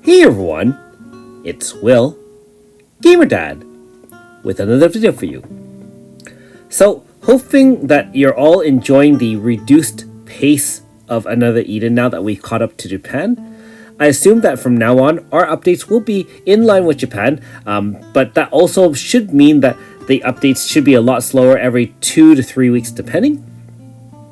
Hey everyone, it's Will, Gamer Dad, with another video for you. So, hoping that you're all enjoying the reduced pace of Another Eden now that we caught up to Japan. I assume that from now on, our updates will be in line with Japan, but that also should mean that the updates should be a lot slower every 2 to 3 weeks depending.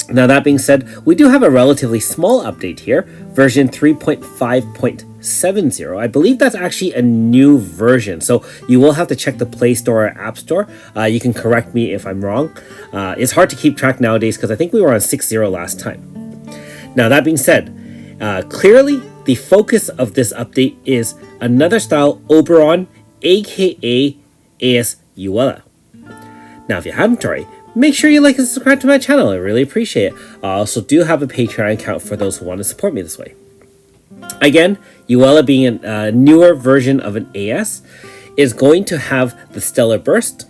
Now that being said, we do have a relatively small update here, version 3.5.70. I believe that's actually a new version, so you will have to check the Play Store or App Store. You can correct me if I'm wrong. It's hard to keep track nowadays because I think we were on 6.0 last time. Now that being said, clearly the focus of this update is another style Oberon, aka AS Ewella. Now if you haven't already, make sure you like and subscribe to my channel. I really appreciate it. I also do have a Patreon account for those who want to support me this way. Again, Ewella being a newer version of an AS is going to have the Stellar Burst.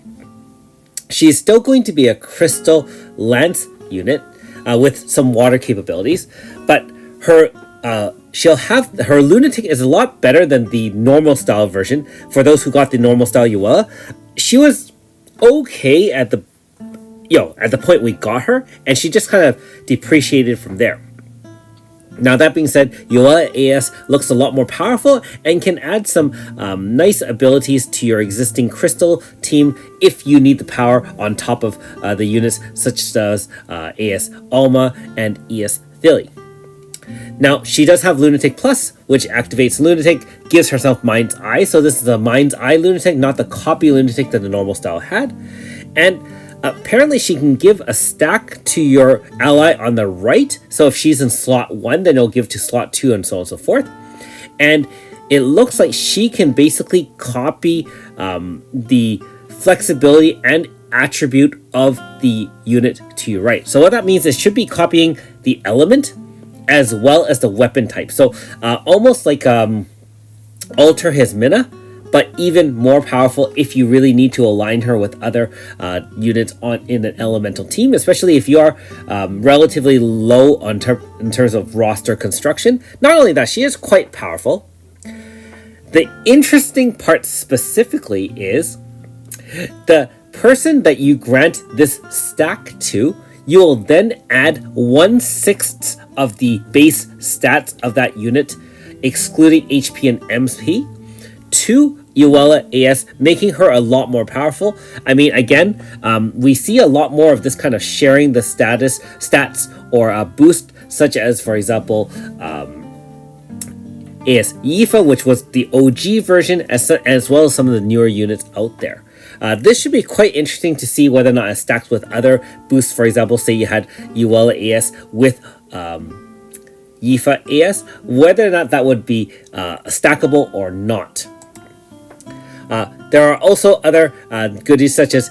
She's still going to be a Crystal Lance unit with some water capabilities, but she'll have her Lunatic is a lot better than the normal style version. For those who got the normal style Ewella, she was okay at the point we got her, and she just kind of depreciated from there. Now that being said, Ewella AS looks a lot more powerful and can add some nice abilities to your existing Crystal team if you need the power on top of the units such as AS Alma and ES Thilly. Now, she does have Lunatic Plus, which activates Lunatic, gives herself Mind's Eye, so this is a Mind's Eye Lunatic, not the copy Lunatic that the normal style had. And apparently she can give a stack to your ally on the right, so if she's in slot 1, then it'll give to slot 2 and so on and so forth. And it looks like she can basically copy the flexibility and attribute of the unit to your right. So what that means is it should be copying the element as well as the weapon type. So almost like alter his Mina, but even more powerful if you really need to align her with other units in an elemental team, especially if you are relatively low in terms of roster construction. Not only that, she is quite powerful. The interesting part specifically is the person that you grant this stack to, you will then add 1/6 of the base stats of that unit, excluding HP and MP, to Ewella AS, making her a lot more powerful. I mean, again, we see a lot more of this kind of sharing the stats or a boost, such as, for example, AS Yifa, which was the OG version, as well as some of the newer units out there. This should be quite interesting to see whether or not it stacks with other boosts. For example, say you had Ewella AS with Yifa AS, whether or not that would be stackable or not. There are also other goodies such as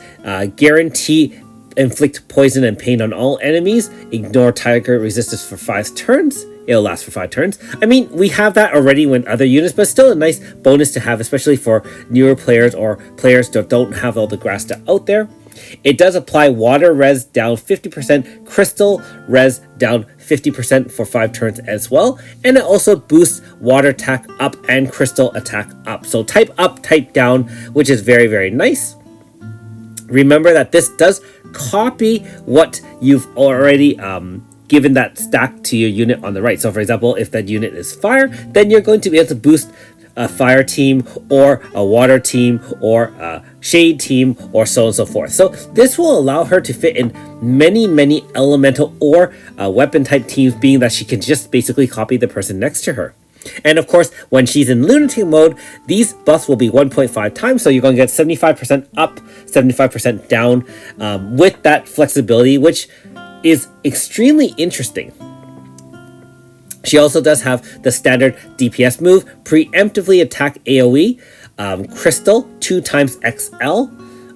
guarantee inflict poison and pain on all enemies, ignore target resistance for 5 turns. It'll last for 5 turns. I mean, we have that already with other units, but still a nice bonus to have, especially for newer players or players that don't have all the grass out there. It does apply water res down 50%, crystal res down 50% for 5 turns as well, and it also boosts water attack up and crystal attack up. So type up, type down, which is very, very nice. Remember that this does copy what you've already given that stack to your unit on the right. So for example, if that unit is fire, then you're going to be able to boost a fire team or a water team or a shade team or so on and so forth. So this will allow her to fit in many elemental or weapon type teams, being that she can just basically copy the person next to her. And of course, when she's in Lunatic mode, these buffs will be 1.5 times, so you're going to get 75% up, 75% down with that flexibility, which is extremely interesting. She also does have the standard DPS move, preemptively attack AoE, Crystal 2 times XL.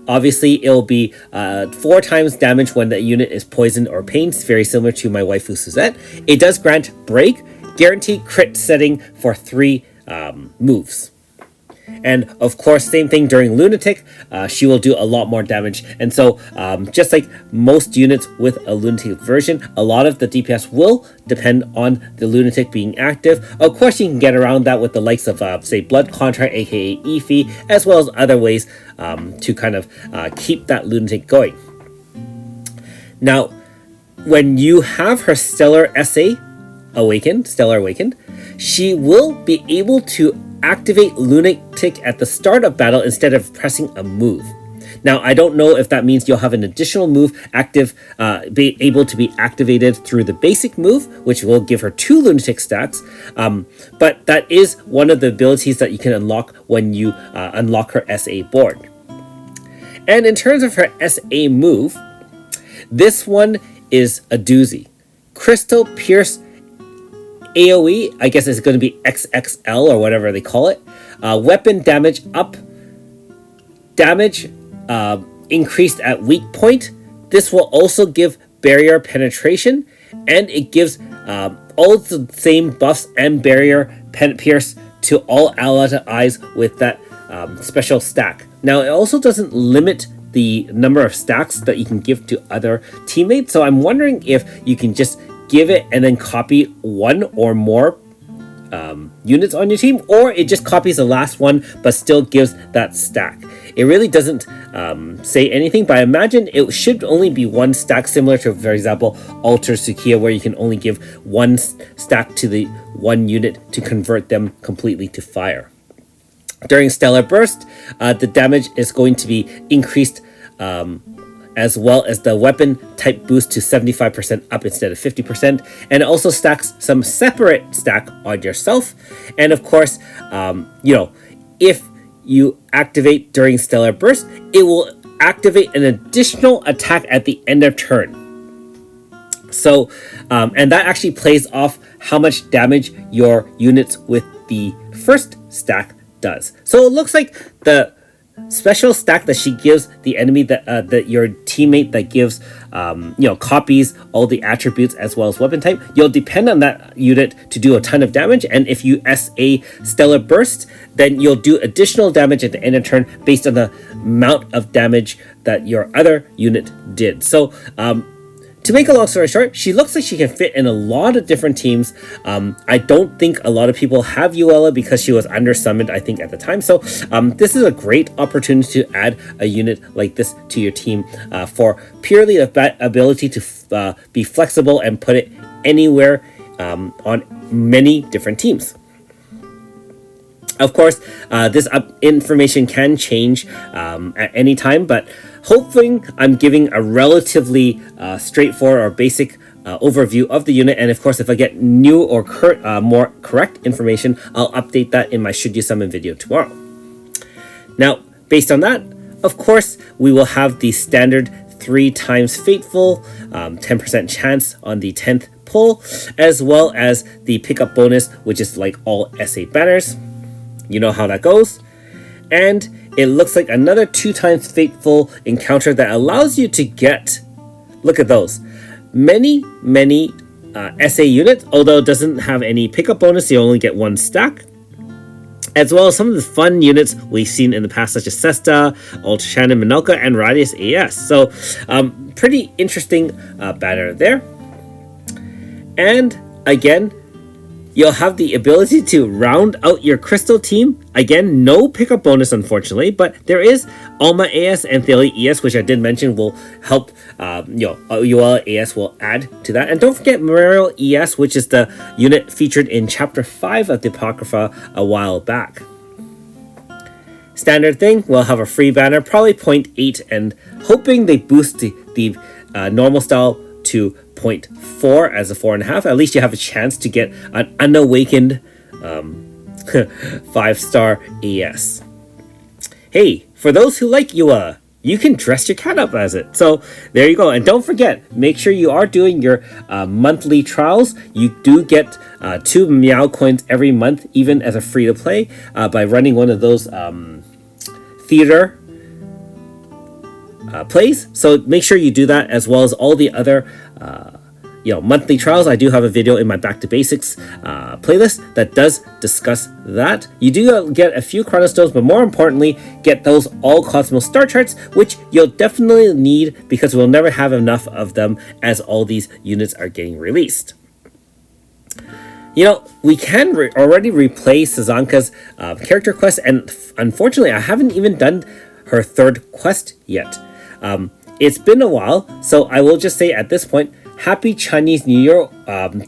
Obviously, it'll be 4 times damage when the unit is poisoned or pained, very similar to my waifu Suzette. It does grant Break, guaranteed crit setting for 3 moves. And of course, same thing during Lunatic, she will do a lot more damage. And so just like most units with a Lunatic version, a lot of the DPS will depend on the Lunatic being active. Of course, you can get around that with the likes of, say, Blood Contract, aka Efi, as well as other ways to kind of keep that Lunatic going. Now, when you have her Stellar SA awakened, she will be able to activate Lunatic at the start of battle instead of pressing a move. Now, I don't know if that means you'll have an additional move be able to be activated through the basic move, which will give her 2 Lunatic stacks. But that is one of the abilities that you can unlock when you unlock her SA board. And in terms of her SA move, this one is a doozy. Crystal Pierce AoE, I guess it's going to be XXL or whatever they call it. Weapon damage up. Damage increased at weak point. This will also give barrier penetration, and it gives all the same buffs and barrier pierce to all allies with that special stack. Now, it also doesn't limit the number of stacks that you can give to other teammates, so I'm wondering if you can just give it and then copy one or more units on your team, or it just copies the last one but still gives that stack. It really doesn't say anything, but I imagine it should only be one stack, similar to, for example, Alter Sukiya, where you can only give one stack to the one unit to convert them completely to fire. During Stellar Burst, the damage is going to be increased, as well as the weapon type boost to 75% up instead of 50%. And it also stacks some separate stack on yourself. And of course, if you activate during Stellar Burst, it will activate an additional attack at the end of turn. So, and that actually plays off how much damage your units with the first stack does. So it looks like the special stack that she gives the enemy, that your teammate that gives copies all the attributes as well as weapon type, you'll depend on that unit to do a ton of damage. And if you SA Stellar Burst, then you'll do additional damage at the end of turn based on the amount of damage that your other unit did. So to make a long story short, she looks like she can fit in a lot of different teams. I don't think a lot of people have Ewella because she was undersummoned, I think, at the time. So this is a great opportunity to add a unit like this to your team for purely the ability to be flexible and put it anywhere on many different teams. Of course, this information can change at any time, but hoping I'm giving a relatively straightforward or basic overview of the unit. And of course, if I get new or more correct information, I'll update that in my Should You Summon video tomorrow. Now, based on that, of course, we will have the standard 3 times Fateful, 10% chance on the 10th pull, as well as the pickup bonus, which is like all SA banners. You know how that goes. And it looks like another 2 times Fateful encounter that allows you to get, look at those, many SA units, although it doesn't have any pickup bonus, you only get 1 stack, as well as some of the fun units we've seen in the past, such as Sesta, Ultra Shannon, Minolka, and Radius AS. So pretty interesting banner there. And again, you'll have the ability to round out your Crystal team. Again, no pickup bonus, unfortunately, but there is Alma AS and Thali ES, which I did mention will help, Ewella AS will add to that. And don't forget Mariel ES, which is the unit featured in Chapter 5 of the Apocrypha a while back. Standard thing, we'll have a free banner, probably 0.8, and hoping they boost the normal style to 0.4 as a 4.5. At least you have a chance to get an unawakened 5-star AS. Hey, for those who like Ewella, you can dress your cat up as it. So there you go. And don't forget, make sure you are doing your monthly trials. You do get 2 Meow coins every month, even as a free-to-play, by running one of those theater plays. So make sure you do that, as well as all the other monthly trials, I do have a video in my Back to Basics playlist that does discuss that. You do get a few Chronostones, but more importantly, get those all Cosmos star charts, which you'll definitely need because we'll never have enough of them as all these units are getting released. We can already replay Sazanka's character quest, and unfortunately, I haven't even done her third quest yet. It's been a while, so I will just say at this point, Happy Chinese New Year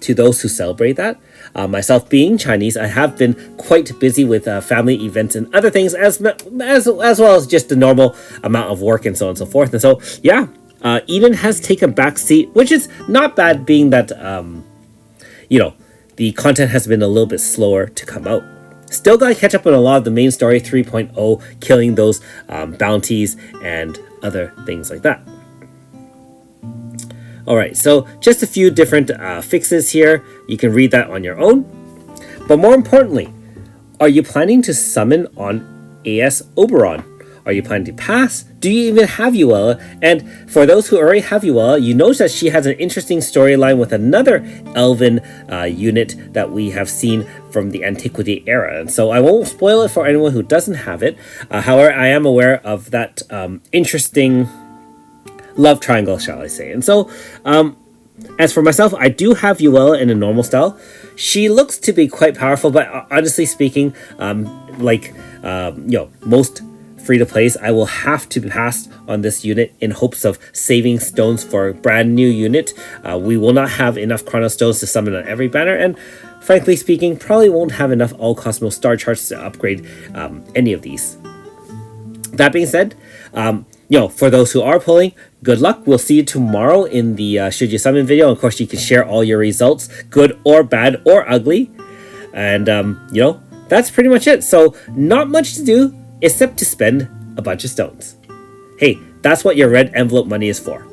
to those who celebrate that. Myself being Chinese, I have been quite busy with family events and other things, as well as just the normal amount of work and so on and so forth. And so, yeah, Eden has taken a back seat, which is not bad, being that, the content has been a little bit slower to come out. Still gotta catch up on a lot of the main story 3.0, killing those bounties and other things like that. Alright, so just a few different fixes here. You can read that on your own. But more importantly, are you planning to summon on AS Oberon? Are you planning to pass? Do you even have Ewella? And for those who already have Ewella, you notice that she has an interesting storyline with another Elven unit that we have seen from the Antiquity era. And so I won't spoil it for anyone who doesn't have it. However, I am aware of that interesting love triangle, shall I say. And so, as for myself, I do have Ewella in a normal style. She looks to be quite powerful, but honestly speaking, most free-to-plays, I will have to pass on this unit in hopes of saving stones for a brand new unit. We will not have enough Chrono Stones to summon on every banner, and frankly speaking, probably won't have enough all Cosmos star charts to upgrade any of these. That being said, for those who are pulling, good luck. We'll see you tomorrow in the Should You Summon video. Of course, you can share all your results, good or bad or ugly. And, that's pretty much it. So, not much to do except to spend a bunch of stones. Hey, that's what your red envelope money is for.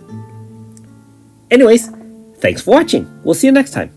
Anyways, thanks for watching. We'll see you next time.